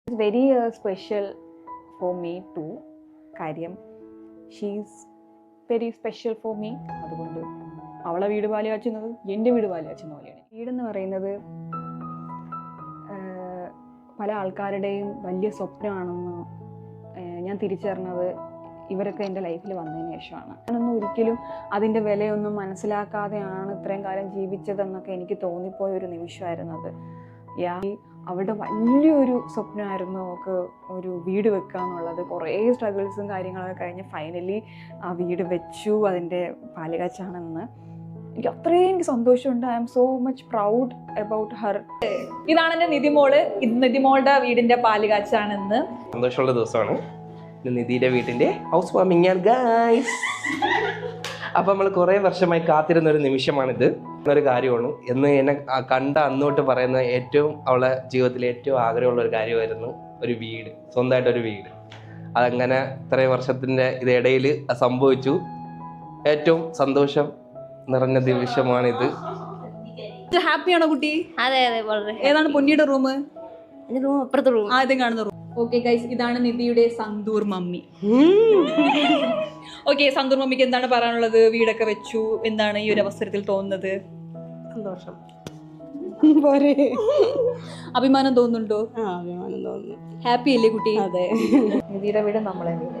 It's very special for me too. കാര്യം she's very special for me. അതുകൊണ്ട് അവളെ വീട് പാലുകാച്ചുന്നത് എൻ്റെ വീട് പാലുകാച്ചുന്ന പോലെയാണ്. വീടെന്ന് പറയുന്നത് പല ആൾക്കാരുടെയും വലിയ സ്വപ്നമാണെന്ന് ഞാൻ തിരിച്ചറിഞ്ഞത് ഇവരൊക്കെ എൻ്റെ ലൈഫിൽ വന്നതിന് ശേഷമാണ്. ഞാനൊന്നും ഒരിക്കലും അതിൻ്റെ വിലയൊന്നും മനസ്സിലാക്കാതെയാണ് ഇത്രയും കാലം ജീവിച്ചതെന്നൊക്കെ എനിക്ക് തോന്നിപ്പോയ ഒരു നിമിഷമായിരുന്നത്. അവളുടെ വലിയൊരു സ്വപ്നമായിരുന്നു അവൾക്ക് ഒരു വീട് വെക്കുക എന്നുള്ളത്. കുറേ സ്ട്രഗിൾസും കാര്യങ്ങളൊക്കെ കഴിഞ്ഞ് ഫൈനലി ആ വീട് വെച്ചു. അതിൻ്റെ പാലുകാച്ചാണെന്ന് എനിക്ക് അത്രയും സന്തോഷമുണ്ട്. I M so much proud about Har. ഇതാണ് എൻ്റെ നിധിമോള്. ഇത് നിധിമോളുടെ വീടിൻ്റെ പാലുകാച്ചാണെന്ന്. സന്തോഷമുള്ള ദിവസമാണ്. നിധിയുടെ വീട്ടിൻ്റെ ഹൗസ് വാമിങ് ഗൈസ്. അപ്പം നമ്മൾ കുറേ വർഷമായി കാത്തിരുന്ന ഒരു നിമിഷമാണിത്. എന്നൊരു കാര്യമാണ് എന്ന് എന്നെ കണ്ട അന്നോട്ട് പറയുന്ന ഏറ്റവും അവളെ ജീവിതത്തിലെ ഏറ്റവും ആഗ്രഹമുള്ള ഒരു കാര്യമായിരുന്നു ഒരു വീട്, സ്വന്തമായിട്ടൊരു വീട്. അതങ്ങനെ ഇത്രയും വർഷത്തിൻ്റെ ഇതിടയിൽ സംഭവിച്ചു. ഏറ്റവും സന്തോഷം നിറഞ്ഞ നിമിഷമാണിത്. ഹാപ്പിയാണോ കുട്ടി? അതെ അതെ വളരെ. ഏതാണ് പൊന്നിയുടെ റൂം? റൂം അപ്പുറത്തെ റൂം. ആദ്യം കാണുന്ന റൂം. ഓക്കെ ഗൈസ്, ഇതാണ് നിധിയുടെ സന്തൂർ മമ്മി. ഓക്കെ, സന്തൂർ മമ്മിക്ക് എന്താണ് പറയാനുള്ളത്? വീടൊക്കെ വെച്ചു, എന്താണ് ഈ ഒരു അവസരത്തിൽ തോന്നുന്നത്? സന്തോഷം. അഭിമാനം തോന്നുന്നുണ്ടോ? അഭിമാനം തോന്നുന്നു. ഹാപ്പി അല്ലേ കുട്ടി? അതെ. നിധിയുടെ വീട് നമ്മളെ വീട്.